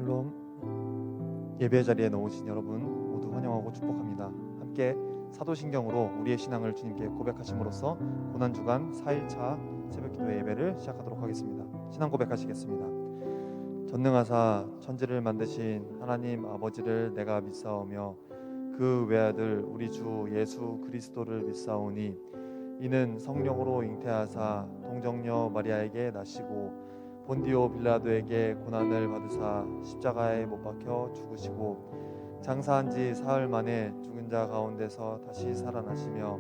샬롬. 예배 자리에 나오신 여러분 모두 환영하고 축복합니다. 함께 사도신경으로 우리의 신앙을 주님께 고백하심으로써 고난주간 4일차 새벽기도 예배를 시작하도록 하겠습니다. 신앙 고백하시겠습니다. 전능하사 천지를 만드신 하나님 아버지를 내가 믿사오며 그 외아들 우리 주 예수 그리스도를 믿사오니 이는 성령으로 잉태하사 동정녀 마리아에게 나시고 본디오 빌라도에게 고난을 받으사 십자가에 못 박혀 죽으시고 장사한 지 사흘 만에 죽은 자 가운데서 다시 살아나시며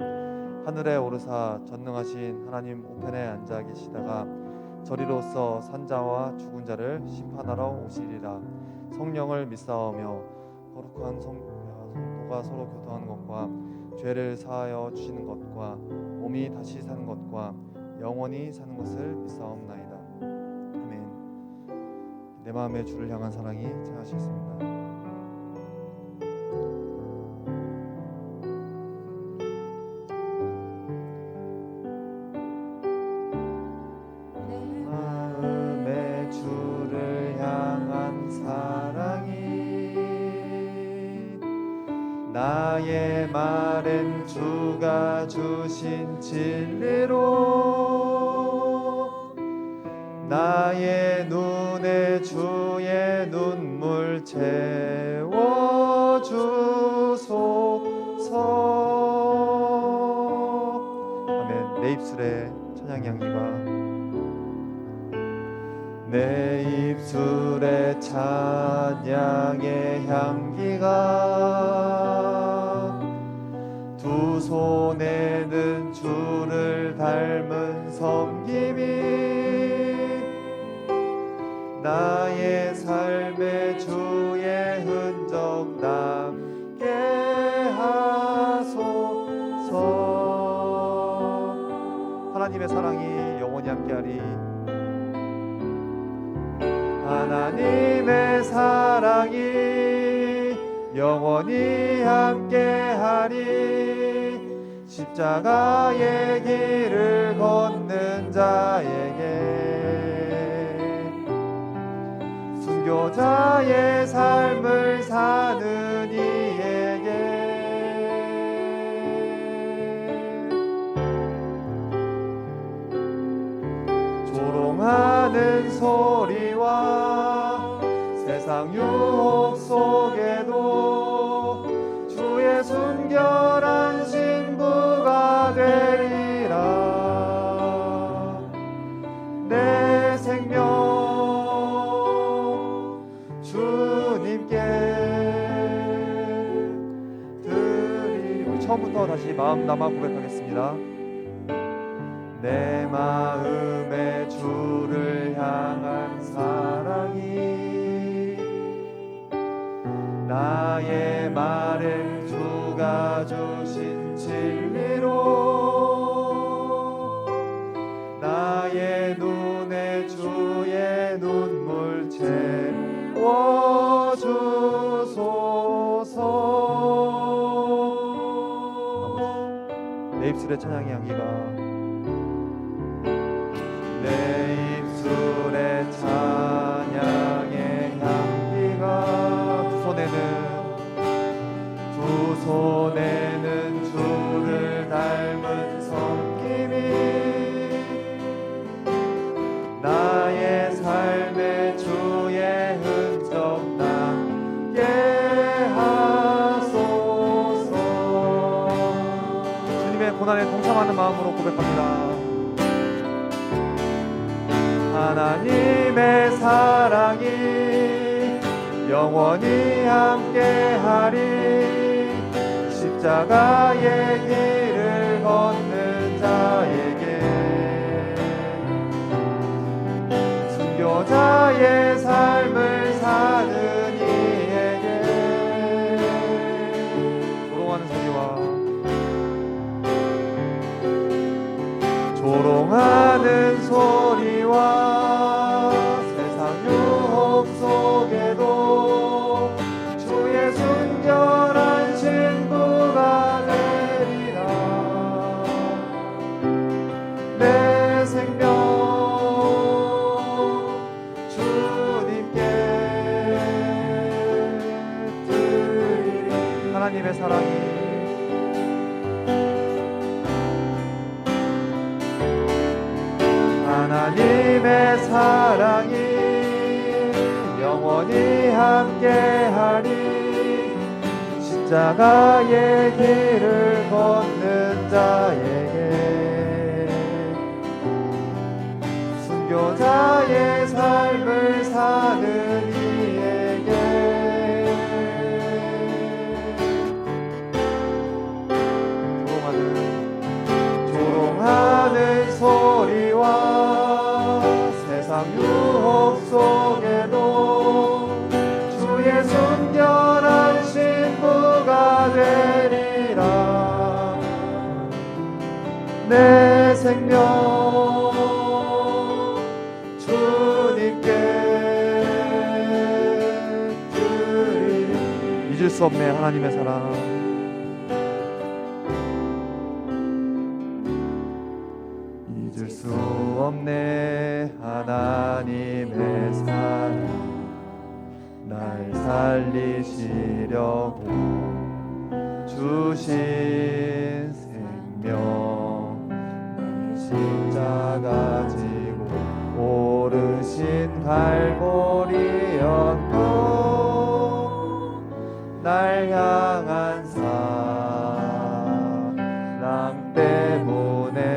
하늘에 오르사 전능하신 하나님 우편에 앉아 계시다가 저리로서 산자와 죽은 자를 심판하러 오시리라. 성령을 믿사오며 거룩한 성도가 서로 교통하는 것과 죄를 사하여 주시는 것과 몸이 다시 사는 것과 영원히 사는 것을 믿사옵나이다. 아멘. 내 마음의 주를 향한 사랑이 참하시겠습니다. 나의 말은 주가 주신 진리로 나의 눈에 주의 눈물 채워주소서. 아멘. 내 입술에 찬양의 향기가 내 입술에 찬양의 향기가 두 손에는 주를 닮은 섬김이 나의 삶에 주의 흔적 남게 하소서. 하나님의 사랑이 영원히 함께하리. 하나님의 사랑이 영원히 함께하리. 십자가의 길을 걷는 자에게 순교자의 삶을 사는 이에게 조롱하는 소리와 세상 유혹 속에도 주의 순결한 신부가 되리라. 내 생명 주님께 드리리. 우리 처음부터 다시 마음 담아 고백하겠습니다. 내 마음에 주를 향한 사랑이 나의 말은 주가 주신 진리로 나의 눈에 주의 눈물 채워주소서. 내 입술에 찬양의 향기가 내 입술에 찬양의 향기가 두 손에는 주를 닮은 섬김이 나의 삶에 주의 흔적 남게 하소서. 주님의 고난에 동참하는 마음으로 고백합니다. 하나님의 사랑이 영원히 함께하리. 십자가의 길을 걷는 자에게 순교자의 삶을 사는 이에게 조롱하는 소리와 세상 유혹 속에도 주의 순결한 신부가 되리라. 내 생명 주님께 하나님의 사랑이 하나님의 사랑이 영원히 함께하리. 십자가의 길을 걷는 자에게 순교자의 삶을 사는 이에게 조롱하는 소리와 세상 유혹 속에도 주의 순결한 신부가 되리라. 내 생명 주님께 드리리. 잊을 수 없네 하나님의 사랑. 잊을 수 없네 하나님의 사랑. 날 살리시려고 주신 생명. 십자가 지고 오르신 갈보리 언덕. 날 향한 사랑 때문에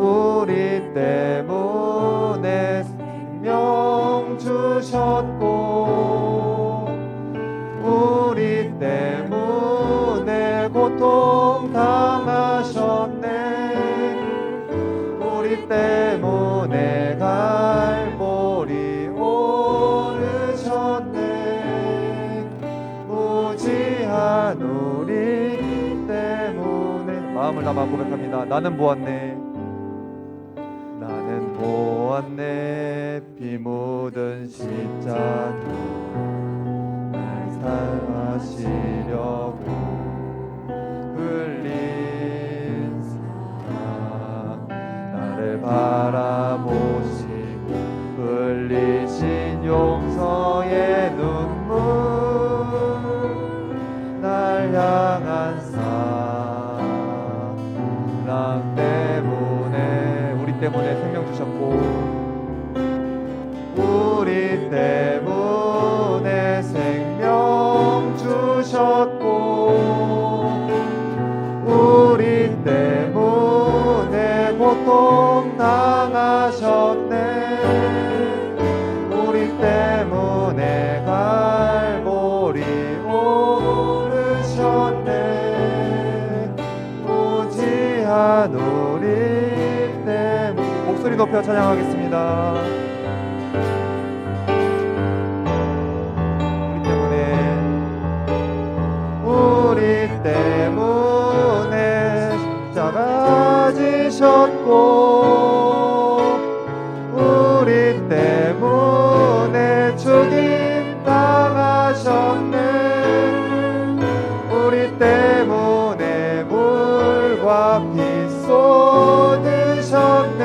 우리 때문에 생명 주셨고 우리 때문에 고통 당하셨네. 우리 때문에 갈보리 오르셨네. 무지한 우리 때문에. 마음을 담아 고백합니다. 나는 보았네. 나는 보았네. 피 묻은 십자가 날 사랑하시려고 흘린 사랑. 나를 바라보시고 흘리신 용서의 눈물. 날 향한 사랑 때문에 우리 때문에 생명 주셨고 우리 때문에 생명 주셨고 우리 때문에 고통 당하셨네. 우리 때문에 갈보리 오르셨네. 무지한 우리 때문에. 목소리 높여 찬양하겠습니다. 우리 때문에 십자가 지셨고 우리 때문에 죽임 당하셨네. 우리 때문에 물과 피 쏟으셨네.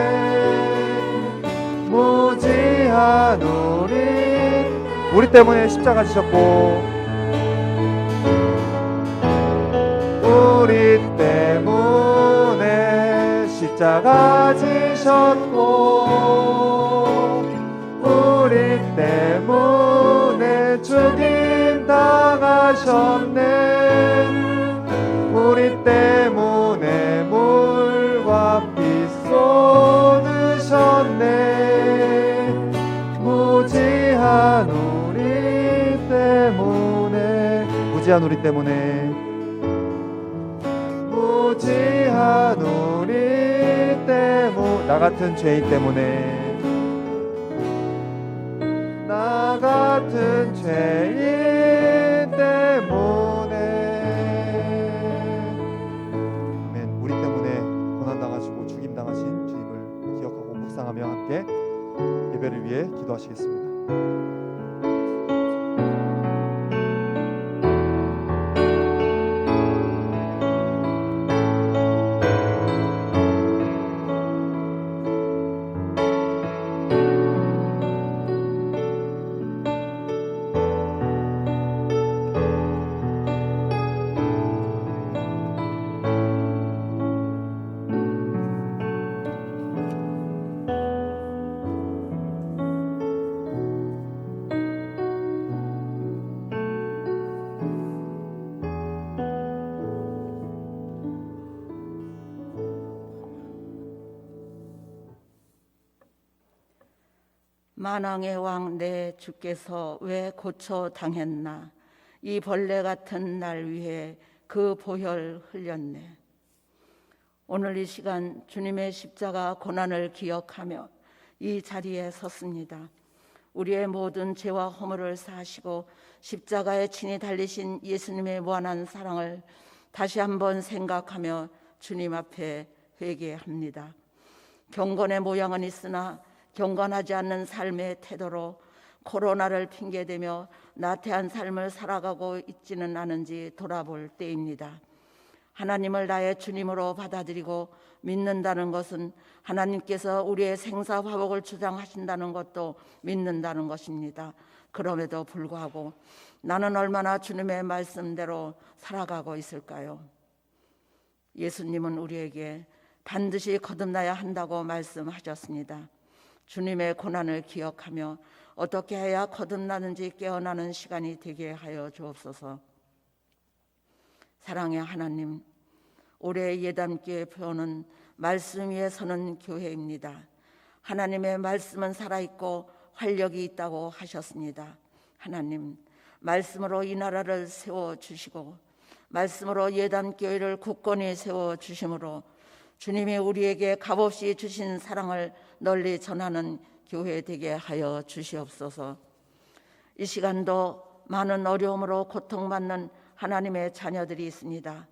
무지한 우리 때문에 십자가 지셨고 우리 때문에 십자가 지셨고 우리 때문에 죽임 당하셨네. 우리 때문에 물과 피 쏟으셨네. 무지한 우리 때문에 무지한 우리 때문에 무지한 우리 때문에 나 같은 죄인 때문에 나 같은 죄인 때문에 아멘. 우리 때문에 고난당하시고 죽임당하신 주님을 기억하고 묵상하며 함께 예배를 위해 기도하시겠습니다. 만왕의 왕 내 주께서 왜 고쳐 당했나. 이 벌레 같은 날 위해 그 보혈 흘렸네. 오늘 이 시간 주님의 십자가 고난을 기억하며 이 자리에 섰습니다. 우리의 모든 죄와 허물을 사하시고 십자가에 친히 달리신 예수님의 무한한 사랑을 다시 한번 생각하며 주님 앞에 회개합니다. 경건의 모양은 있으나 경건하지 않는 삶의 태도로 코로나를 핑계대며 나태한 삶을 살아가고 있지는 않은지 돌아볼 때입니다. 하나님을 나의 주님으로 받아들이고 믿는다는 것은 하나님께서 우리의 생사화복을 주장하신다는 것도 믿는다는 것입니다. 그럼에도 불구하고 나는 얼마나 주님의 말씀대로 살아가고 있을까요? 예수님은 우리에게 반드시 거듭나야 한다고 말씀하셨습니다. 주님의 고난을 기억하며 어떻게 해야 거듭나는지 깨어나는 시간이 되게 하여 주옵소서. 사랑의 하나님, 올해 예담교회 표어는 말씀 위에 서는 교회입니다. 하나님의 말씀은 살아있고 활력이 있다고 하셨습니다. 하나님, 말씀으로 이 나라를 세워주시고 말씀으로 예담교회를 굳건히 세워주심으로 주님이 우리에게 값없이 주신 사랑을 널리 전하는 교회 되게 하여 주시옵소서. 이 시간도 많은 어려움으로 고통받는 하나님의 자녀들이 있습니다.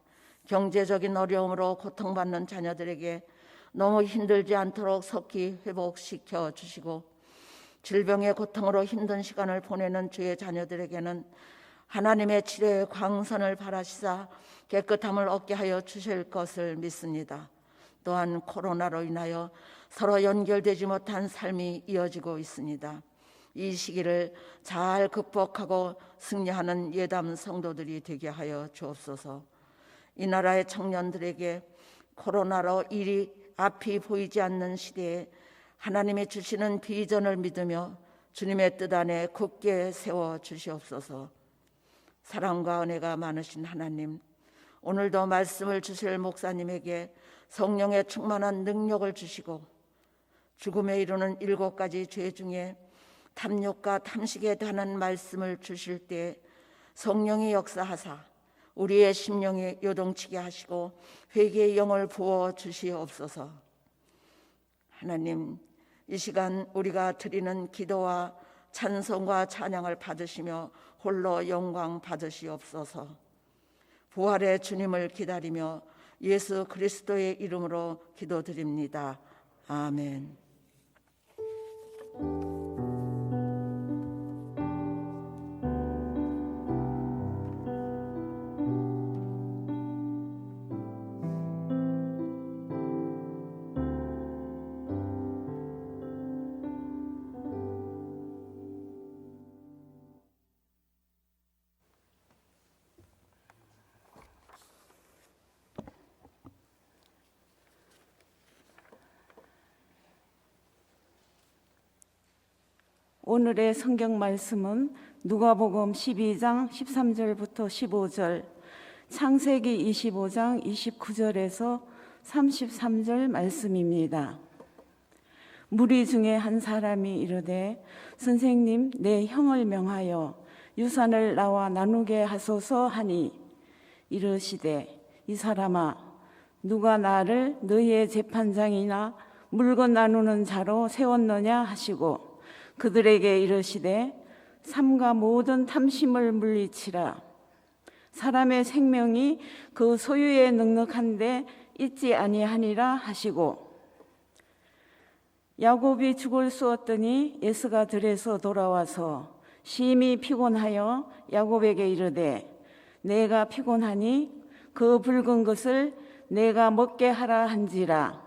경제적인 어려움으로 고통받는 자녀들에게 너무 힘들지 않도록 속히 회복시켜 주시고 질병의 고통으로 힘든 시간을 보내는 주의 자녀들에게는 하나님의 치료의 광선을 바라시사 깨끗함을 얻게 하여 주실 것을 믿습니다. 또한 코로나로 인하여 서로 연결되지 못한 삶이 이어지고 있습니다. 이 시기를 잘 극복하고 승리하는 예담 성도들이 되게 하여 주옵소서. 이 나라의 청년들에게 코로나로 앞이 보이지 않는 시대에 하나님이 주시는 비전을 믿으며 주님의 뜻 안에 굳게 세워 주시옵소서. 사랑과 은혜가 많으신 하나님, 오늘도 말씀을 주실 목사님에게 성령의 충만한 능력을 주시고 죽음에 이르는 7가지 죄 중에 탐욕과 탐식에 관한 말씀을 주실 때 성령이 역사하사 우리의 심령이 요동치게 하시고 회개의 영을 부어 주시옵소서. 하나님, 이 시간 우리가 드리는 기도와 찬송과 찬양을 받으시며 홀로 영광 받으시옵소서. 부활의 주님을 기다리며 예수 그리스도의 이름으로 기도드립니다. 아멘. 오늘의 성경 말씀은 누가복음 12장 13절부터 15절, 창세기 25장 29절에서 33절 말씀입니다. 무리 중에 한 사람이 이르되 선생님, 내 형을 명하여 유산을 나와 나누게 하소서 하니 이르시되 이 사람아, 누가 나를 너희의 재판장이나 물건 나누는 자로 세웠느냐 하시고 그들에게 이르시되 삼가 모든 탐심을 물리치라. 사람의 생명이 그 소유에 넉넉한데 있지 아니하니라 하시고 야곱이 죽을 쑤었더니 에서가 들에서 돌아와서 심히 피곤하여 야곱에게 이르되 내가 피곤하니 그 붉은 것을 내가 먹게 하라 한지라.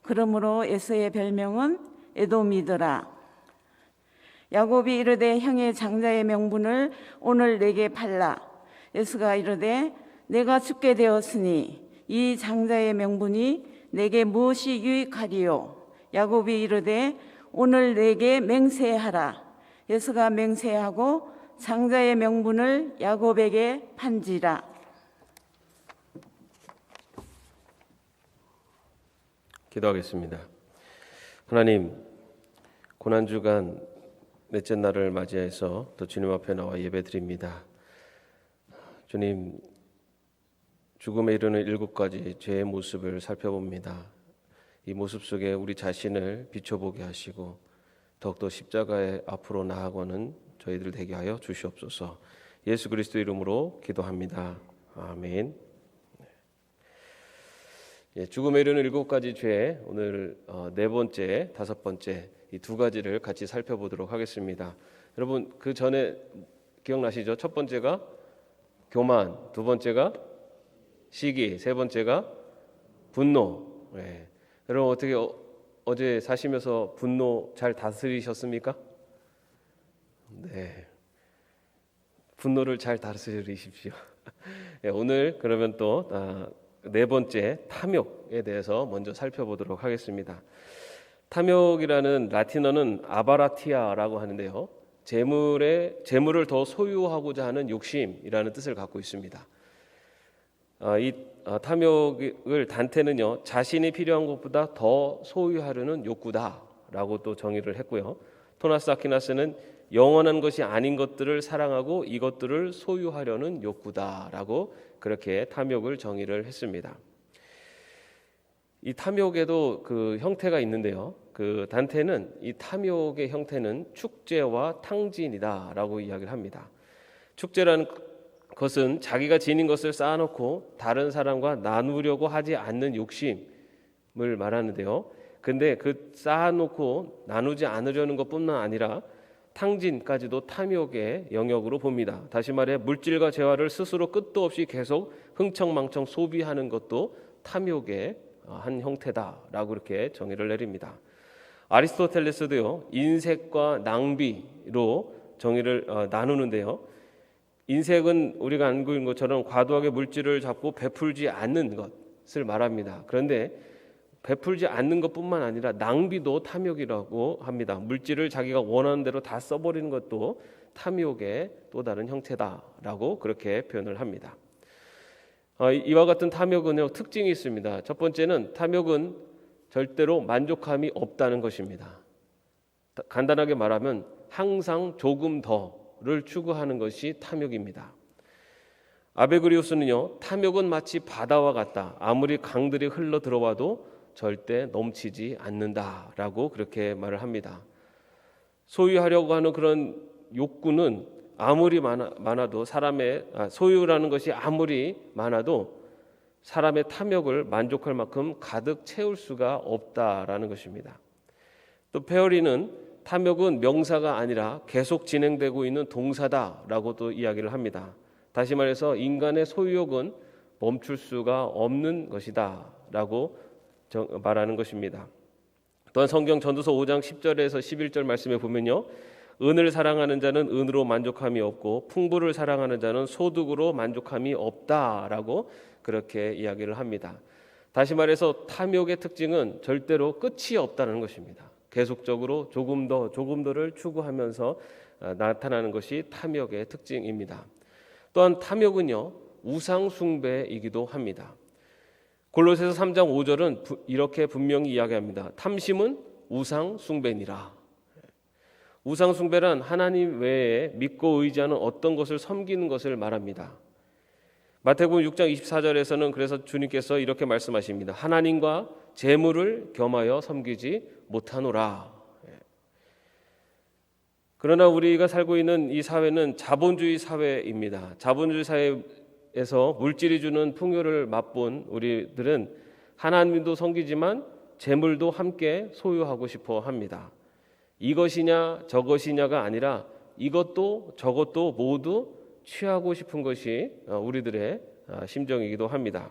그러므로 에서의 별명은 에돔이더라. 야곱이 이르되 형의 장자의 명분을 오늘 내게 팔라. 에서가 이르되 내가 죽게 되었으니 이 장자의 명분이 내게 무엇이 유익하리요. 야곱이 이르되 오늘 내게 맹세하라. 에서가 맹세하고 장자의 명분을 야곱에게 판지라. 기도하겠습니다. 하나님, 고난주간 넷째 날을 맞이해서 또 주님 앞에 나와 예배드립니다. 주님, 죽음에 이르는 7가지 죄의 모습을 살펴봅니다. 이 모습 속에 우리 자신을 비춰보게 하시고 더욱더 십자가의 앞으로 나아가는 저희들 되게 하여 주시옵소서. 예수 그리스도 이름으로 기도합니다. 아멘. 죽음에 이르는 7가지 죄, 오늘 네 번째, 다섯 번째 이 두 가지를 같이 살펴보도록 하겠습니다. 여러분, 그 전에 기억나시죠? 첫 번째가 교만, 두 번째가 시기, 세 번째가 분노. 네. 여러분, 어떻게 어제 사시면서 분노 잘 다스리셨습니까? 네, 분노를 잘 다스리십시오. 네, 오늘 그러면 또 네 번째 탐욕에 대해서 먼저 살펴보도록 하겠습니다. 탐욕이라는 라틴어는 아바라티아라고 하는데요, 재물을 더 소유하고자 하는 욕심이라는 뜻을 갖고 있습니다. 이 탐욕을 단테는요, 자신이 필요한 것보다 더 소유하려는 욕구다라고 또 정의를 했고요. 토마스 아퀴나스는 영원한 것이 아닌 것들을 사랑하고 이것들을 소유하려는 욕구다라고 그렇게 탐욕을 정의를 했습니다. 이 탐욕에도 그 형태가 있는데요, 그 단테는 이 탐욕의 형태는 축제와 탕진이다라고 이야기를 합니다. 축제라는 것은 자기가 지닌 것을 쌓아놓고 다른 사람과 나누려고 하지 않는 욕심을 말하는데요, 근데 그 쌓아놓고 나누지 않으려는 것뿐만 아니라 탕진까지도 탐욕의 영역으로 봅니다. 다시 말해 물질과 재화를 스스로 끝도 없이 계속 흥청망청 소비하는 것도 탐욕의 한 형태다라고 이렇게 정의를 내립니다. 아리스토텔레스도요, 인색과 낭비로 정의를 나누는데요, 인색은 우리가 알고 있는 것처럼 과도하게 물질을 잡고 베풀지 않는 것을 말합니다. 그런데 베풀지 않는 것뿐만 아니라 낭비도 탐욕이라고 합니다. 물질을 자기가 원하는 대로 다 써버리는 것도 탐욕의 또 다른 형태다라고 그렇게 표현을 합니다. 이와 같은 탐욕은요, 특징이 있습니다. 첫 번째는 탐욕은 절대로 만족함이 없다는 것입니다. 간단하게 말하면 항상 조금 더를 추구하는 것이 탐욕입니다. 아베그리우스는요, 탐욕은 마치 바다와 같다. 아무리 강들이 흘러 들어와도 절대 넘치지 않는다라고 그렇게 말을 합니다. 소유하려고 하는 그런 욕구는 아무리 많아도 소유라는 것이 아무리 많아도 사람의 탐욕을 만족할 만큼 가득 채울 수가 없다라는 것입니다. 또 페어리는 탐욕은 명사가 아니라 계속 진행되고 있는 동사다라고 또 이야기를 합니다. 다시 말해서 인간의 소유욕은 멈출 수가 없는 것이다라고 말하는 것입니다. 또한 성경 전도서 5장 10절에서 11절 말씀에 보면요, 은을 사랑하는 자는 은으로 만족함이 없고 풍부를 사랑하는 자는 소득으로 만족함이 없다라고 그렇게 이야기를 합니다. 다시 말해서 탐욕의 특징은 절대로 끝이 없다는 것입니다. 계속적으로 조금 더를 추구하면서 나타나는 것이 탐욕의 특징입니다. 또한 탐욕은요, 우상 숭배이기도 합니다. 골로새서 3장 5절은 이렇게 분명히 이야기합니다. 탐심은 우상 숭배니라. 우상 숭배란 하나님 외에 믿고 의지하는 어떤 것을 섬기는 것을 말합니다. 마태복음 6장 24절에서는 그래서 주님께서 이렇게 말씀하십니다. 하나님과 재물을 겸하여 섬기지 못하노라. 그러나 우리가 살고 있는 이 사회는 자본주의 사회입니다. 자본주의 사회에서 물질이 주는 풍요를 맛본 우리들은 하나님도 섬기지만 재물도 함께 소유하고 싶어 합니다. 이것이냐 저것이냐가 아니라 이것도 저것도 모두 취하고 싶은 것이 우리들의 심정이기도 합니다.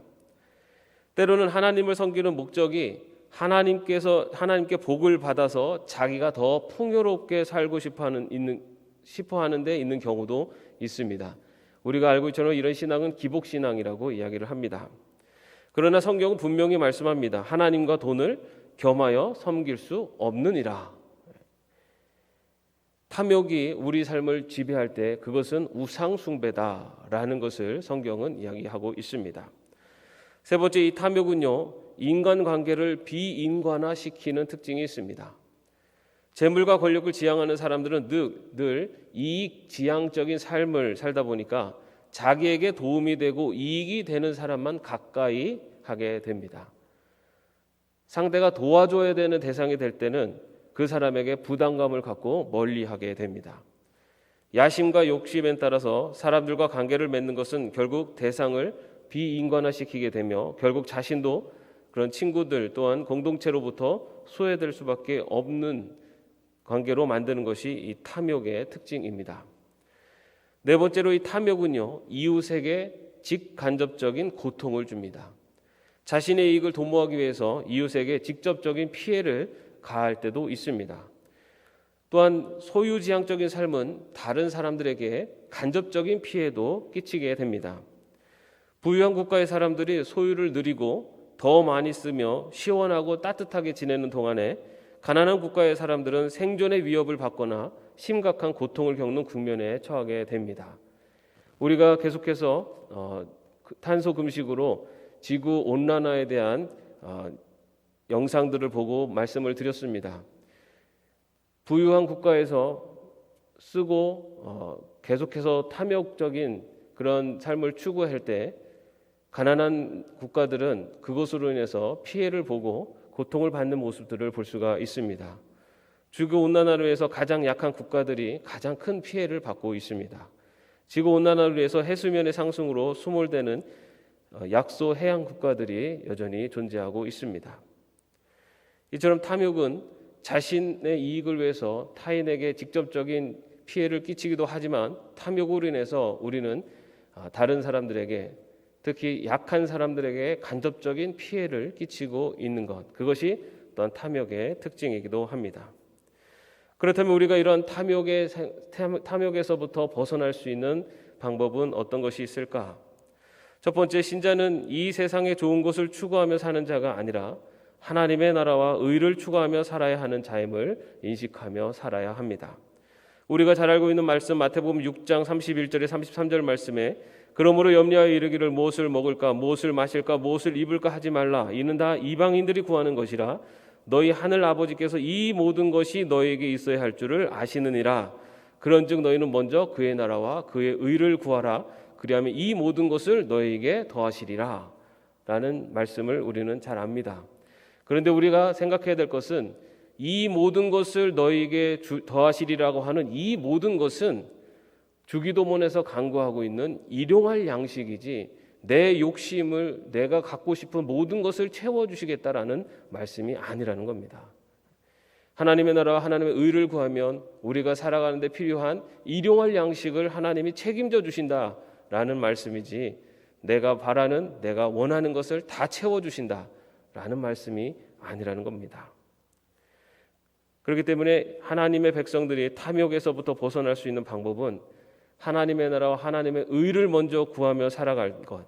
때로는 하나님을 섬기는 목적이 하나님께 복을 받아서 자기가 더 풍요롭게 살고 싶어 하는 데 있는 경우도 있습니다. 우리가 알고 있처럼 이런 신앙은 기복신앙이라고 이야기를 합니다. 그러나 성경은 분명히 말씀합니다. 하나님과 돈을 겸하여 섬길 수 없느니라. 탐욕이 우리 삶을 지배할 때 그것은 우상숭배다라는 것을 성경은 이야기하고 있습니다. 세 번째, 이 탐욕은요, 인간관계를 비인간화시키는 특징이 있습니다. 재물과 권력을 지향하는 사람들은 늘 이익 지향적인 삶을 살다 보니까 자기에게 도움이 되고 이익이 되는 사람만 가까이 하게 됩니다. 상대가 도와줘야 되는 대상이 될 때는 그 사람에게 부담감을 갖고 멀리하게 됩니다. 야심과 욕심에 따라서 사람들과 관계를 맺는 것은 결국 대상을 비인간화시키게 되며 결국 자신도 그런 친구들 또한 공동체로부터 소외될 수밖에 없는 관계로 만드는 것이 이 탐욕의 특징입니다. 네 번째로 이 탐욕은요, 이웃에게 직간접적인 고통을 줍니다. 자신의 이익을 도모하기 위해서 이웃에게 직접적인 피해를 가할 때도 있습니다. 또한 소유지향적인 삶은 다른 사람들에게 간접적인 피해도 끼치게 됩니다. 부유한 국가의 사람들이 소유를 누리고 더 많이 쓰며 시원하고 따뜻하게 지내는 동안에 가난한 국가의 사람들은 생존의 위협을 받거나 심각한 고통을 겪는 국면에 처하게 됩니다. 우리가 계속해서 탄소 금식으로 지구 온난화에 대한 영상들을 보고 말씀을 드렸습니다. 부유한 국가에서 쓰고 계속해서 탐욕적인 그런 삶을 추구할 때 가난한 국가들은 그것으로 인해서 피해를 보고 고통을 받는 모습들을 볼 수가 있습니다. 지구온난화로 인해서 가장 약한 국가들이 가장 큰 피해를 받고 있습니다. 지구온난화로 인해서 해수면의 상승으로 수몰되는 약소 해양 국가들이 여전히 존재하고 있습니다. 이처럼 탐욕은 자신의 이익을 위해서 타인에게 직접적인 피해를 끼치기도 하지만 탐욕으로 인해서 우리는 다른 사람들에게 특히 약한 사람들에게 간접적인 피해를 끼치고 있는 것, 그것이 또한 탐욕의 특징이기도 합니다. 그렇다면 우리가 이런 탐욕에서부터 벗어날 수 있는 방법은 어떤 것이 있을까? 첫 번째, 신자는 이 세상의 좋은 것을 추구하며 사는 자가 아니라 하나님의 나라와 의를 추구하며 살아야 하는 자임을 인식하며 살아야 합니다. 우리가 잘 알고 있는 말씀 마태복음 6장 31절에 33절 말씀에 그러므로 염려하여 이르기를 무엇을 먹을까 무엇을 마실까 무엇을 입을까 하지 말라 이는 다 이방인들이 구하는 것이라 너희 하늘 아버지께서 이 모든 것이 너희에게 있어야 할 줄을 아시느니라. 그런즉 너희는 먼저 그의 나라와 그의 의를 구하라. 그리하면 이 모든 것을 너희에게 더하시리라 라는 말씀을 우리는 잘 압니다. 그런데 우리가 생각해야 될 것은 이 모든 것을 너희에게 더하시리라고 하는 이 모든 것은 주기도문에서 강구하고 있는 일용할 양식이지 내 욕심을 내가 갖고 싶은 모든 것을 채워주시겠다라는 말씀이 아니라는 겁니다. 하나님의 나라와 하나님의 의를 구하면 우리가 살아가는 데 필요한 일용할 양식을 하나님이 책임져 주신다라는 말씀이지 내가 바라는 내가 원하는 것을 다 채워주신다라는 말씀이 아니라는 겁니다. 그렇기 때문에 하나님의 백성들이 탐욕에서부터 벗어날 수 있는 방법은 하나님의 나라와 하나님의 의를 먼저 구하며 살아갈 것.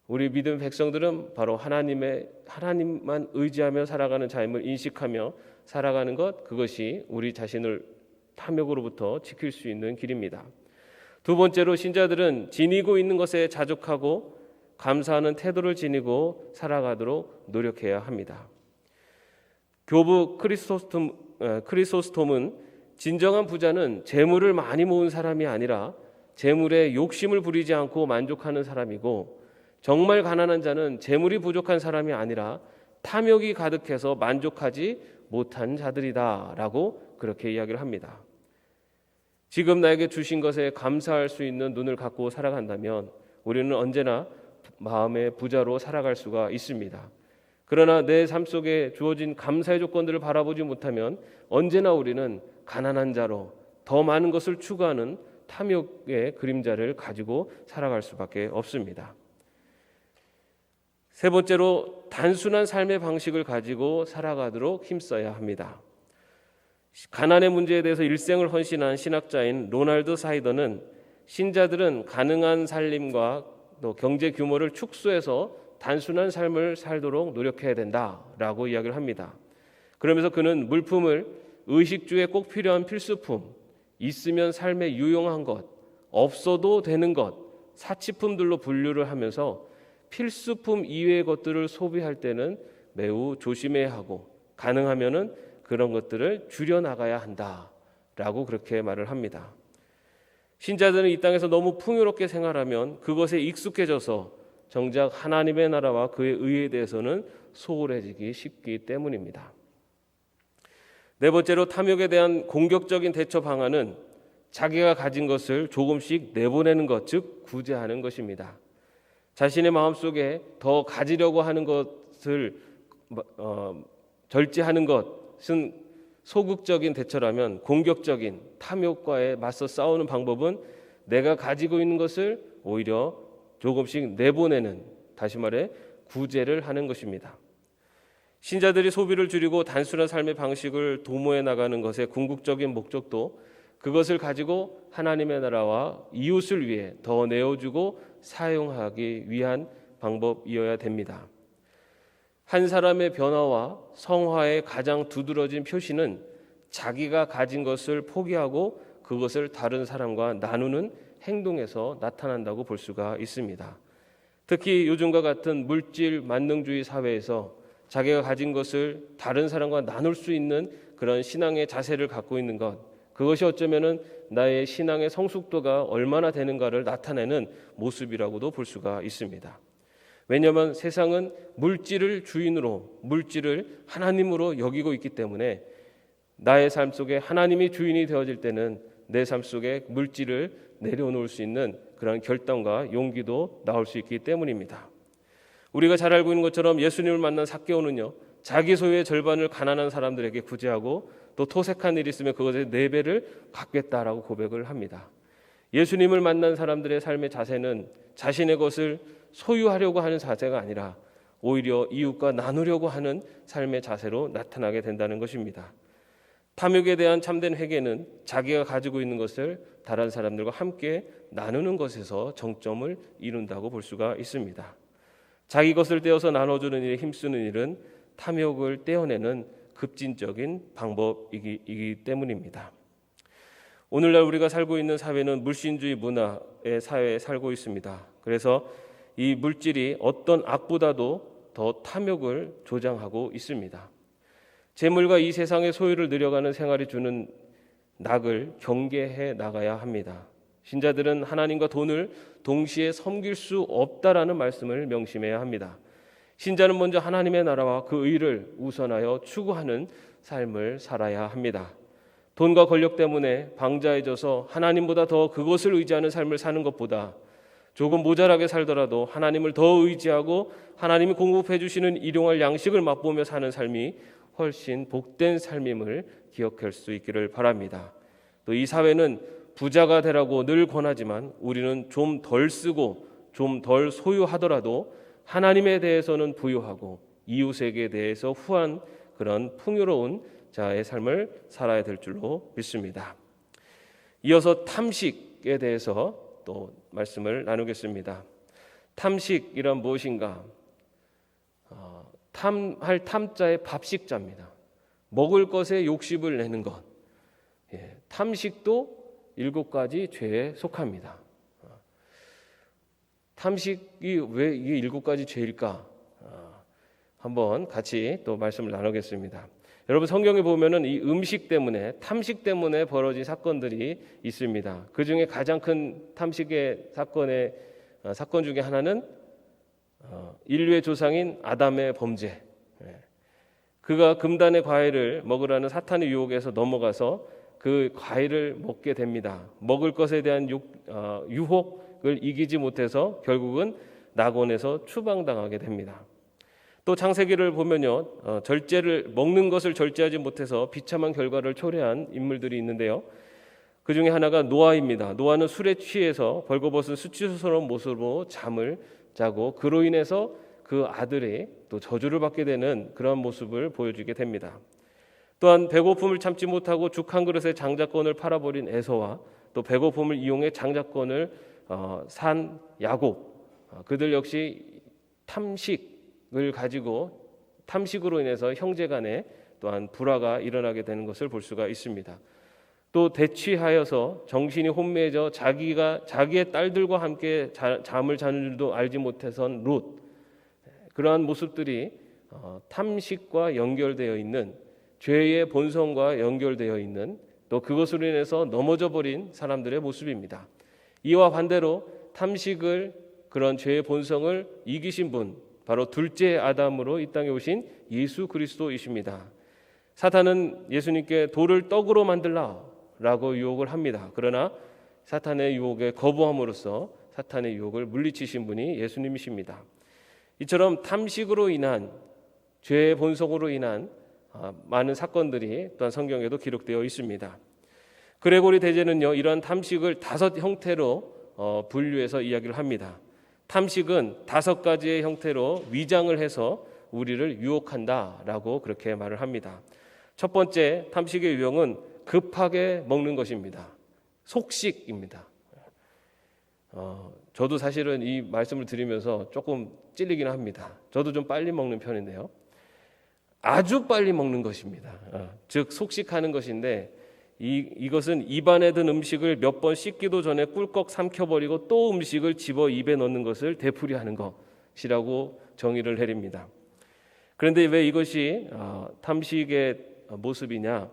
우리 믿음 백성들은 바로 하나님만 의지하며 살아가는 자임을 인식하며 살아가는 것, 그것이 우리 자신을 탐욕으로부터 지킬 수 있는 길입니다. 두 번째로 신자들은 지니고 있는 것에 자족하고 감사하는 태도를 지니고 살아가도록 노력해야 합니다. 교부 크리소스톰은 진정한 부자는 재물을 많이 모은 사람이 아니라 재물에 욕심을 부리지 않고 만족하는 사람이고 정말 가난한 자는 재물이 부족한 사람이 아니라 탐욕이 가득해서 만족하지 못한 자들이다 라고 그렇게 이야기를 합니다. 지금 나에게 주신 것에 감사할 수 있는 눈을 갖고 살아간다면 우리는 언제나 마음의 부자로 살아갈 수가 있습니다. 그러나 내 삶 속에 주어진 감사의 조건들을 바라보지 못하면 언제나 우리는 가난한 자로 더 많은 것을 추구하는 탐욕의 그림자를 가지고 살아갈 수밖에 없습니다. 세 번째로 단순한 삶의 방식을 가지고 살아가도록 힘써야 합니다. 가난의 문제에 대해서 일생을 헌신한 신학자인 로날드 사이더는 신자들은 가능한 살림과 또 경제 규모를 축소해서 단순한 삶을 살도록 노력해야 된다라고 이야기를 합니다. 그러면서 그는 물품을 의식주에 꼭 필요한 필수품, 있으면 삶에 유용한 것, 없어도 되는 것, 사치품들로 분류를 하면서 필수품 이외의 것들을 소비할 때는 매우 조심해야 하고 가능하면은 그런 것들을 줄여나가야 한다라고 그렇게 말을 합니다. 신자들은 이 땅에서 너무 풍요롭게 생활하면 그것에 익숙해져서 정작 하나님의 나라와 그의 의에 대해서는 소홀해지기 쉽기 때문입니다. 네 번째로 탐욕에 대한 공격적인 대처 방안은 자기가 가진 것을 조금씩 내보내는 것, 즉 구제하는 것입니다. 자신의 마음속에 더 가지려고 하는 것을 절제하는 것은 소극적인 대처라면, 공격적인 탐욕과에 맞서 싸우는 방법은 내가 가지고 있는 것을 오히려 조금씩 내보내는, 다시 말해 구제를 하는 것입니다. 신자들이 소비를 줄이고 단순한 삶의 방식을 도모해 나가는 것의 궁극적인 목적도 그것을 가지고 하나님의 나라와 이웃을 위해 더 내어주고 사용하기 위한 방법이어야 됩니다. 한 사람의 변화와 성화의 가장 두드러진 표시는 자기가 가진 것을 포기하고 그것을 다른 사람과 나누는 행동에서 나타난다고 볼 수가 있습니다. 특히 요즘과 같은 물질 만능주의 사회에서 자기가 가진 것을 다른 사람과 나눌 수 있는 그런 신앙의 자세를 갖고 있는 것, 그것이 어쩌면은 나의 신앙의 성숙도가 얼마나 되는가를 나타내는 모습이라고도 볼 수가 있습니다. 왜냐하면 세상은 물질을 주인으로, 물질을 하나님으로 여기고 있기 때문에 나의 삶 속에 하나님이 주인이 되어질 때는 내 삶 속에 물질을 내려놓을 수 있는 그런 결단과 용기도 나올 수 있기 때문입니다. 우리가 잘 알고 있는 것처럼 예수님을 만난 삭개오는요, 자기 소유의 절반을 가난한 사람들에게 구제하고 또 토색한 일이 있으면 그것의 4배를 갚겠다라고 고백을 합니다. 예수님을 만난 사람들의 삶의 자세는 자신의 것을 소유하려고 하는 자세가 아니라 오히려 이웃과 나누려고 하는 삶의 자세로 나타나게 된다는 것입니다. 탐욕에 대한 참된 회개는 자기가 가지고 있는 것을 다른 사람들과 함께 나누는 것에서 정점을 이룬다고 볼 수가 있습니다. 자기 것을 떼어서 나눠주는 일에 힘쓰는 일은 탐욕을 떼어내는 급진적인 방법이기 때문입니다. 오늘날 우리가 살고 있는 사회는 물신주의 문화의 사회에 살고 있습니다. 그래서 이 물질이 어떤 악보다도 더 탐욕을 조장하고 있습니다. 재물과 이 세상의 소유를 늘려가는 생활이 주는 낙을 경계해 나가야 합니다. 신자들은 하나님과 돈을 동시에 섬길 수 없다라는 말씀을 명심해야 합니다. 신자는 먼저 하나님의 나라와 그 의를 우선하여 추구하는 삶을 살아야 합니다. 돈과 권력 때문에 방자해져서 하나님보다 더 그것을 의지하는 삶을 사는 것보다 조금 모자라게 살더라도 하나님을 더 의지하고 하나님이 공급해 주시는 일용할 양식을 맛보며 사는 삶이 훨씬 복된 삶임을 기억할 수 있기를 바랍니다. 또 이 사회는 부자가 되라고 늘 권하지만 우리는 좀 덜 쓰고 좀 덜 소유하더라도 하나님에 대해서는 부유하고 이웃에게 대해서 후한 그런 풍요로운 자의 삶을 살아야 될 줄로 믿습니다. 이어서 탐식에 대해서 또 말씀을 나누겠습니다. 탐식이란 무엇인가? 탐할 탐자의 밥식자입니다. 먹을 것에 욕심을 내는 것. 탐식도 7가지 죄에 속합니다. 탐식이 왜 이게 7가지 죄일까? 한번 같이 또 말씀을 나누겠습니다. 여러분 성경에 보면은 이 음식 때문에, 탐식 때문에 벌어진 사건들이 있습니다. 그 중에 가장 큰 탐식의 사건 중에 하나는 인류의 조상인 아담의 범죄. 그가 금단의 과일을 먹으라는 사탄의 유혹에서 넘어가서 그 과일을 먹게 됩니다. 먹을 것에 대한 유혹을 이기지 못해서 결국은 낙원에서 추방당하게 됩니다. 또 창세기를 보면요, 먹는 것을 절제하지 못해서 비참한 결과를 초래한 인물들이 있는데요. 그 중에 하나가 노아입니다. 노아는 술에 취해서 벌거벗은 수치스러운 모습으로 잠을 자고 그로 인해서 그 아들이 또 저주를 받게 되는 그런 모습을 보여주게 됩니다. 또한 배고픔을 참지 못하고 죽 한 그릇에 장자권을 팔아버린 에서와 또 배고픔을 이용해 장자권을 산 야곱, 그들 역시 탐식으로 인해서 형제간에 또한 불화가 일어나게 되는 것을 볼 수가 있습니다. 또 대취하여서 정신이 혼미해져 자기의 딸들과 함께 잠을 자는 줄도 알지 못해선 롯, 그러한 모습들이 탐식과 연결되어 있는 죄의 본성과 연결되어 있는, 또 그것으로 인해서 넘어져 버린 사람들의 모습입니다. 이와 반대로 탐식을, 그런 죄의 본성을 이기신 분, 바로 둘째 아담으로 이 땅에 오신 예수 그리스도이십니다. 사탄은 예수님께 돌을 떡으로 만들라 라고 유혹을 합니다. 그러나 사탄의 유혹에 거부함으로써 사탄의 유혹을 물리치신 분이 예수님이십니다. 이처럼 탐식으로 인한, 죄의 본성으로 인한 많은 사건들이 또한 성경에도 기록되어 있습니다. 그레고리 대제는요, 이러한 탐식을 5 형태로 분류해서 이야기를 합니다. 탐식은 5가지의 형태로 위장을 해서 우리를 유혹한다라고 그렇게 말을 합니다. 첫 번째 탐식의 유형은 급하게 먹는 것입니다. 속식입니다. 저도 사실은 이 말씀을 드리면서 조금 찔리긴 합니다. 저도 좀 빨리 먹는 편인데요. 아주 빨리 먹는 것입니다. 즉 속식하는 것인데, 이것은 입안에 든 음식을 몇 번 씻기도 전에 꿀꺽 삼켜버리고 또 음식을 집어 입에 넣는 것을 되풀이하는 것이라고 정의를 내립니다. 그런데 왜 이것이 탐식의 모습이냐?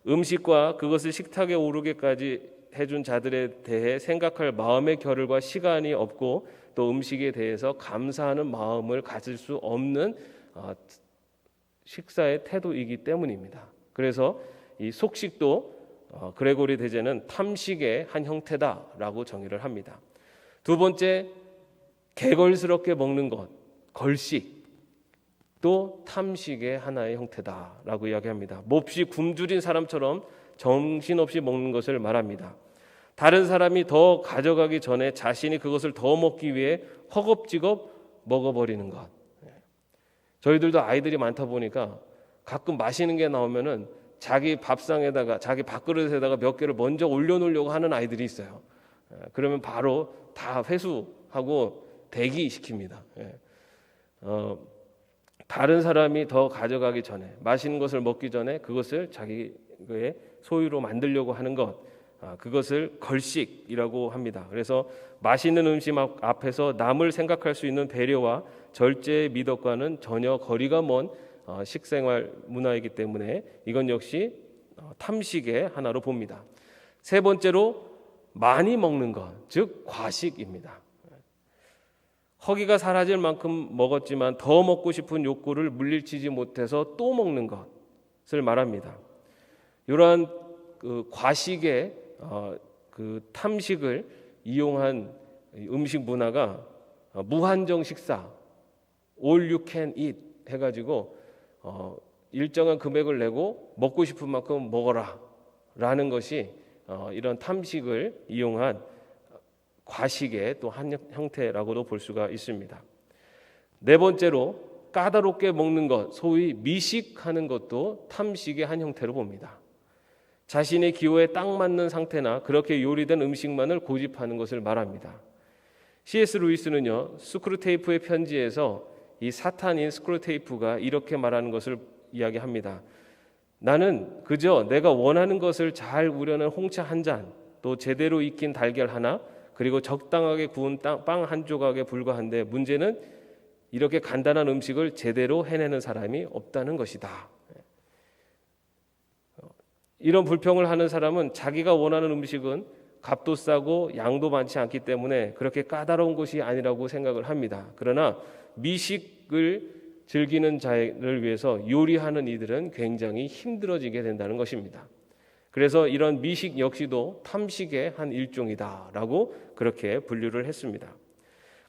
음식과 그것을 식탁에 오르게까지 해준 자들에 대해 생각할 마음의 겨를과 시간이 없고, 또 음식에 대해서 감사하는 마음을 가질 수 없는 식사의 태도이기 때문입니다. 그래서 이 속식도 그레고리 대제는 탐식의 한 형태다라고 정의를 합니다. 두 번째, 개걸스럽게 먹는 것, 걸식, 또 탐식의 하나의 형태다라고 이야기합니다. 몹시 굶주린 사람처럼 정신없이 먹는 것을 말합니다. 다른 사람이 더 가져가기 전에 자신이 그것을 더 먹기 위해 허겁지겁 먹어버리는 것. 저희들도 아이들이 많다 보니까 가끔 맛있는 게 나오면은 자기 밥상에다가, 자기 밥그릇에다가 몇 개를 먼저 올려놓으려고 하는 아이들이 있어요. 그러면 바로 다 회수하고 대기시킵니다. 다른 사람이 더 가져가기 전에, 맛있는 것을 먹기 전에 그것을 자기의 소유로 만들려고 하는 것, 그것을 걸식이라고 합니다. 그래서 맛있는 음식 앞에서 남을 생각할 수 있는 배려와 절제의 미덕과는 전혀 거리가 먼 식생활 문화이기 때문에 이건 역시 탐식의 하나로 봅니다. 세 번째로 많이 먹는 것, 즉 과식입니다. 허기가 사라질 만큼 먹었지만 더 먹고 싶은 욕구를 물리치지 못해서 또 먹는 것을 말합니다. 이러한 과식의 탐식을 이용한 음식 문화가 무한정 식사, all you can eat 해가지고 일정한 금액을 내고 먹고 싶은 만큼 먹어라 라는 것이 이런 탐식을 이용한 과식의 또 한 형태라고도 볼 수가 있습니다. 네 번째로 까다롭게 먹는 것, 소위 미식하는 것도 탐식의 한 형태로 봅니다. 자신의 기호에 딱 맞는 상태나 그렇게 요리된 음식만을 고집하는 것을 말합니다. C.S. 루이스는요, 스크루테이프의 편지에서 이 사탄인 스크루테이프가 이렇게 말하는 것을 이야기합니다. 나는 그저 내가 원하는 것을 잘 우려낸 홍차 한 잔, 또 제대로 익힌 달걀 하나, 그리고 적당하게 구운 빵 한 조각에 불과한데, 문제는 이렇게 간단한 음식을 제대로 해내는 사람이 없다는 것이다. 이런 불평을 하는 사람은 자기가 원하는 음식은 값도 싸고 양도 많지 않기 때문에 그렇게 까다로운 것이 아니라고 생각을 합니다. 그러나 미식을 즐기는 자를 위해서 요리하는 이들은 굉장히 힘들어지게 된다는 것입니다. 그래서 이런 미식 역시도 탐식의 한 일종이다라고 그렇게 분류를 했습니다.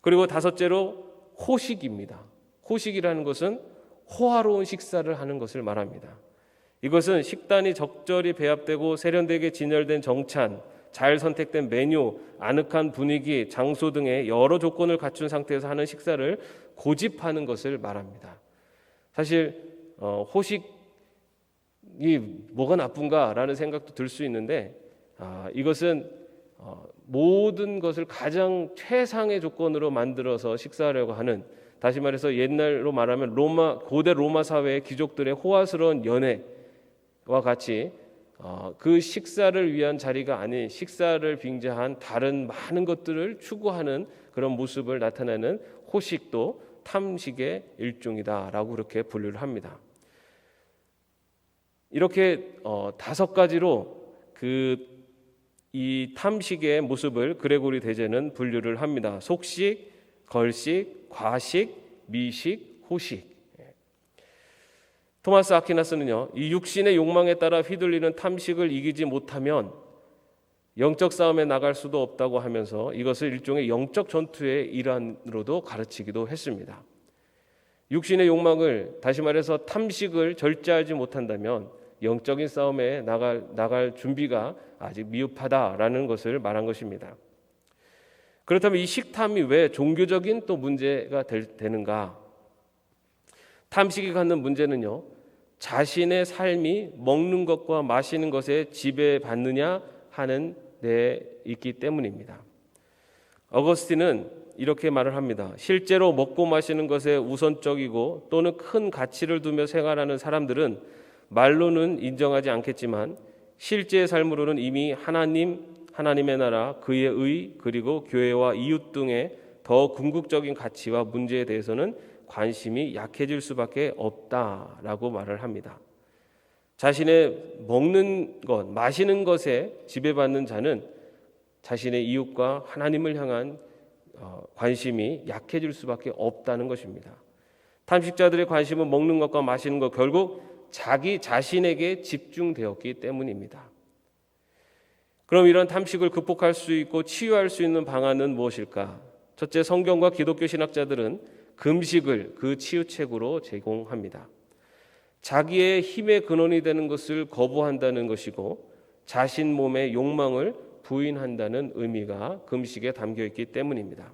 그리고 다섯째로 호식입니다. 호식이라는 것은 호화로운 식사를 하는 것을 말합니다. 이것은 식단이 적절히 배합되고 세련되게 진열된 정찬, 잘 선택된 메뉴, 아늑한 분위기, 장소 등의 여러 조건을 갖춘 상태에서 하는 식사를 고집하는 것을 말합니다. 사실 호식이 뭐가 나쁜가라는 생각도 들 수 있는데, 이것은 모든 것을 가장 최상의 조건으로 만들어서 식사하려고 하는, 다시 말해서 옛날로 말하면 고대 로마 사회의 귀족들의 호화스러운 연회와 같이 그 식사를 위한 자리가 아닌 식사를 빙자한 다른 많은 것들을 추구하는 그런 모습을 나타내는 호식도 탐식의 일종이다라고 그렇게 분류를 합니다. 이렇게 5가지로 이 탐식의 모습을 그레고리 대제는 분류를 합니다. 속식, 걸식, 과식, 미식, 호식. 토마스 아퀴나스는요, 이 육신의 욕망에 따라 휘둘리는 탐식을 이기지 못하면 영적 싸움에 나갈 수도 없다고 하면서 이것을 일종의 영적 전투의 일환으로도 가르치기도 했습니다. 육신의 욕망을, 다시 말해서 탐식을 절제하지 못한다면 영적인 싸움에 나갈 준비가 아직 미흡하다라는 것을 말한 것입니다. 그렇다면 이 식탐이 왜 종교적인 또 문제가 되는가? 탐식이 갖는 문제는요, 자신의 삶이 먹는 것과 마시는 것에 지배받느냐 하는 데 있기 때문입니다. 어거스틴은 이렇게 말을 합니다. 실제로 먹고 마시는 것에 우선적이고 또는 큰 가치를 두며 생활하는 사람들은 말로는 인정하지 않겠지만 실제의 삶으로는 이미 하나님의 나라, 그의 의, 그리고 교회와 이웃 등의 더 궁극적인 가치와 문제에 대해서는 관심이 약해질 수밖에 없다라고 말을 합니다. 자신의 먹는 것, 마시는 것에 지배받는 자는 자신의 이웃과 하나님을 향한 관심이 약해질 수밖에 없다는 것입니다. 탐식자들의 관심은 먹는 것과 마시는 것, 결국 자기 자신에게 집중되었기 때문입니다. 그럼 이런 탐식을 극복할 수 있고 치유할 수 있는 방안은 무엇일까? 첫째, 성경과 기독교 신학자들은 금식을 그 치유책으로 제공합니다. 자기의 힘의 근원이 되는 것을 거부한다는 것이고 자신 몸의 욕망을 부인한다는 의미가 금식에 담겨 있기 때문입니다.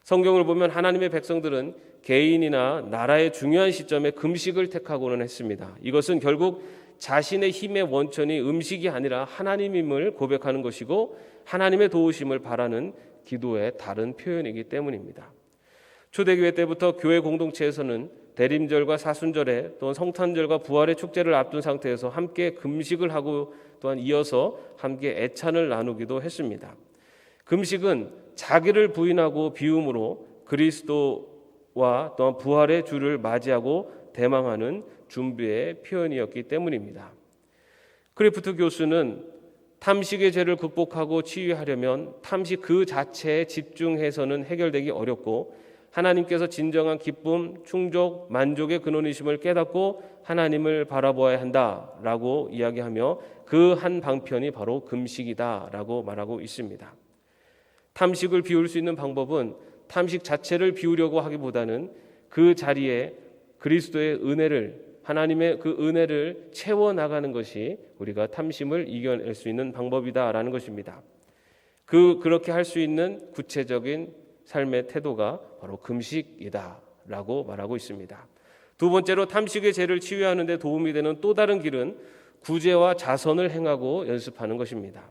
성경을 보면 하나님의 백성들은 개인이나 나라의 중요한 시점에 금식을 택하고는 했습니다. 이것은 결국 자신의 힘의 원천이 음식이 아니라 하나님임을 고백하는 것이고 하나님의 도우심을 바라는 기도의 다른 표현이기 때문입니다. 초대교회 때부터 교회 공동체에서는 대림절과 사순절에 또는 성탄절과 부활의 축제를 앞둔 상태에서 함께 금식을 하고 또한 이어서 함께 애찬을 나누기도 했습니다. 금식은 자기를 부인하고 비움으로 그리스도와 또한 부활의 주를 맞이하고 대망하는 준비의 표현이었기 때문입니다. 크리프트 교수는 탐식의 죄를 극복하고 치유하려면 탐식 그 자체에 집중해서는 해결되기 어렵고 하나님께서 진정한 기쁨, 충족, 만족의 근원이심을 깨닫고 하나님을 바라보아야 한다라고 이야기하며 그 한 방편이 바로 금식이다라고 말하고 있습니다. 탐식을 비울 수 있는 방법은 탐식 자체를 비우려고 하기보다는 그 자리에 그리스도의 은혜를, 하나님의 그 은혜를 채워나가는 것이 우리가 탐심을 이겨낼 수 있는 방법이다라는 것입니다. 그렇게 할 수 있는 구체적인 삶의 태도가 바로 금식이다라고 말하고 있습니다. 두 번째로 탐식의 죄를 치유하는 데 도움이 되는 또 다른 길은 구제와 자선을 행하고 연습하는 것입니다.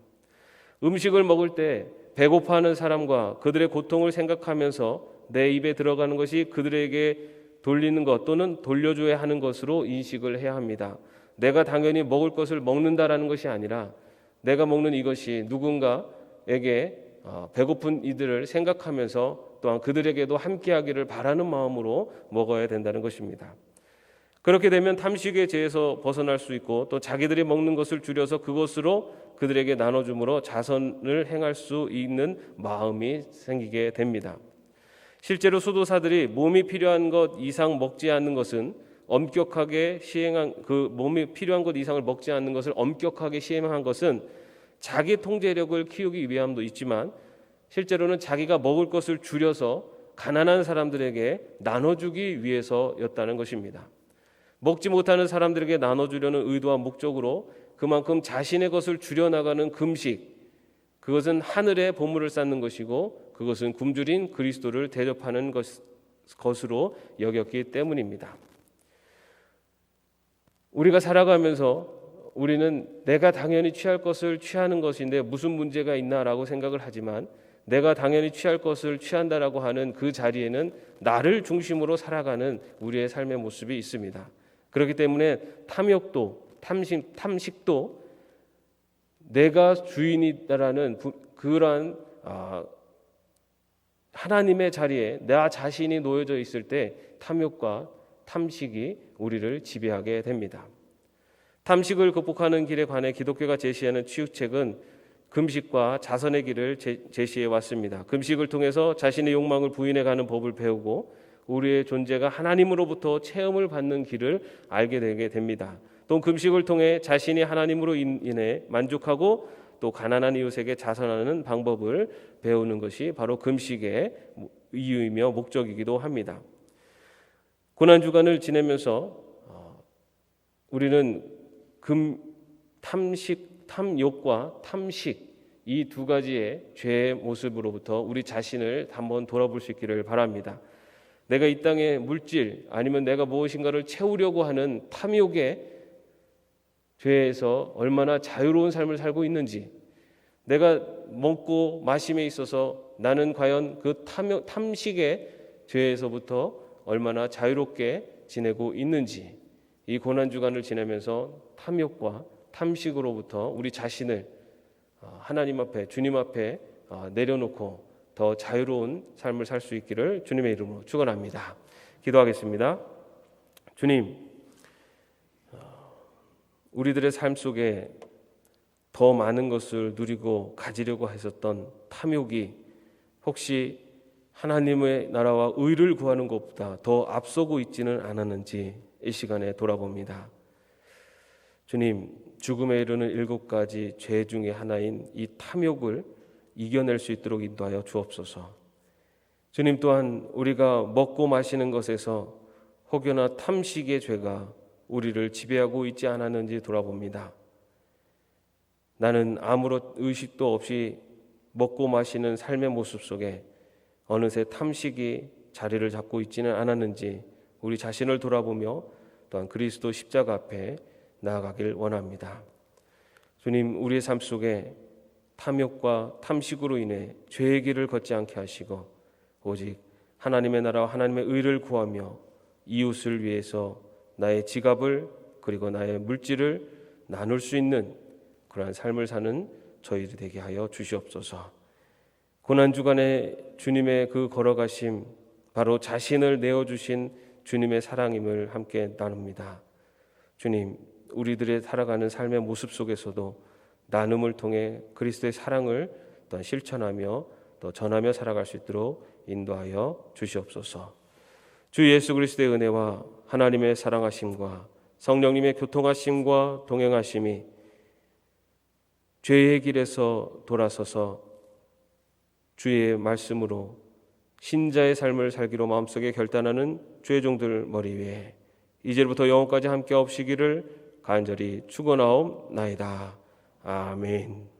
음식을 먹을 때 배고파하는 사람과 그들의 고통을 생각하면서 내 입에 들어가는 것이 그들에게 돌리는 것 또는 돌려줘야 하는 것으로 인식을 해야 합니다. 내가 당연히 먹을 것을 먹는다라는 것이 아니라 내가 먹는 이것이 누군가에게 배고픈 이들을 생각하면서 또한 그들에게도 함께하기를 바라는 마음으로 먹어야 된다는 것입니다. 그렇게 되면 탐식의 죄에서 벗어날 수 있고 또 자기들이 먹는 것을 줄여서 그것으로 그들에게 나눠줌으로 자선을 행할 수 있는 마음이 생기게 됩니다. 실제로 수도사들이 몸이 필요한 것 이상 먹지 않는 것은 엄격하게 시행한 몸이 필요한 것 이상을 먹지 않는 것을 엄격하게 시행한 것은 자기 통제력을 키우기 위함도 있지만 실제로는 자기가 먹을 것을 줄여서 가난한 사람들에게 나눠주기 위해서였다는 것입니다. 먹지 못하는 사람들에게 나눠주려는 의도와 목적으로 그만큼 자신의 것을 줄여나가는 금식, 그것은 하늘의 보물을 쌓는 것이고 그것은 굶주린 그리스도를 대접하는 것으로 여겼기 때문입니다. 우리가 살아가면서 우리는 내가 당연히 취할 것을 취하는 것인데 무슨 문제가 있나라고 생각을 하지만 내가 당연히 취할 것을 취한다라고 하는 그 자리에는 나를 중심으로 살아가는 우리의 삶의 모습이 있습니다. 그렇기 때문에 탐식도 내가 주인이다라는 그러한 하나님의 자리에 나 자신이 놓여져 있을 때 탐욕과 탐식이 우리를 지배하게 됩니다. 탐식을 극복하는 길에 관해 기독교가 제시하는 치유책은 금식과 자선의 길을 제시해 왔습니다. 금식을 통해서 자신의 욕망을 부인해가는 법을 배우고 우리의 존재가 하나님으로부터 체험을 받는 길을 알게 되게 됩니다. 또 금식을 통해 자신이 하나님으로 인해 만족하고 또 가난한 이웃에게 자선하는 방법을 배우는 것이 바로 금식의 이유이며 목적이기도 합니다. 고난주간을 지내면서 우리는 탐욕과 탐식 이 두 가지의 죄의 모습으로부터 우리 자신을 한번 돌아볼 수 있기를 바랍니다. 내가 이 땅의 물질 아니면 내가 무엇인가를 채우려고 하는 탐욕의 죄에서 얼마나 자유로운 삶을 살고 있는지, 내가 먹고 마심에 있어서 나는 과연 그 탐식의 죄에서부터 얼마나 자유롭게 지내고 있는지, 이 고난주간을 지내면서 탐욕과 탐식으로부터 우리 자신을 하나님 앞에, 주님 앞에 내려놓고 더 자유로운 삶을 살 수 있기를 주님의 이름으로 축원합니다. 기도하겠습니다. 주님, 우리들의 삶 속에 더 많은 것을 누리고 가지려고 했었던 탐욕이 혹시 하나님의 나라와 의를 구하는 것보다 더 앞서고 있지는 않았는지 이 시간에 돌아봅니다. 주님, 죽음에 이르는 7가지 죄 중에 하나인 이 탐욕을 이겨낼 수 있도록 인도하여 주옵소서. 주님, 또한 우리가 먹고 마시는 것에서 혹여나 탐식의 죄가 우리를 지배하고 있지 않았는지 돌아봅니다. 나는 아무런 의식도 없이 먹고 마시는 삶의 모습 속에 어느새 탐식이 자리를 잡고 있지는 않았는지 우리 자신을 돌아보며 또한 그리스도 십자가 앞에 나아가길 원합니다. 주님, 우리의 삶 속에 탐욕과 탐식으로 인해 죄의 길을 걷지 않게 하시고 오직 하나님의 나라와 하나님의 의를 구하며 이웃을 위해서 나의 지갑을 그리고 나의 물질을 나눌 수 있는 그러한 삶을 사는 저희들이 되게 하여 주시옵소서. 고난주간에 주님의 그 걸어가심, 바로 자신을 내어주신 주님의 사랑임을 함께 나눕니다. 주님, 우리들의 살아가는 삶의 모습 속에서도 나눔을 통해 그리스도의 사랑을 또 실천하며 또 전하며 살아갈 수 있도록 인도하여 주시옵소서. 주 예수 그리스도의 은혜와 하나님의 사랑하심과 성령님의 교통하심과 동행하심이 죄의 길에서 돌아서서 주의 말씀으로 신자의 삶을 살기로 마음속에 결단하는 주의 종들 머리 위에 이제부터 영원까지 함께 없으시기를 간절히 축원하옵나이다. 아멘.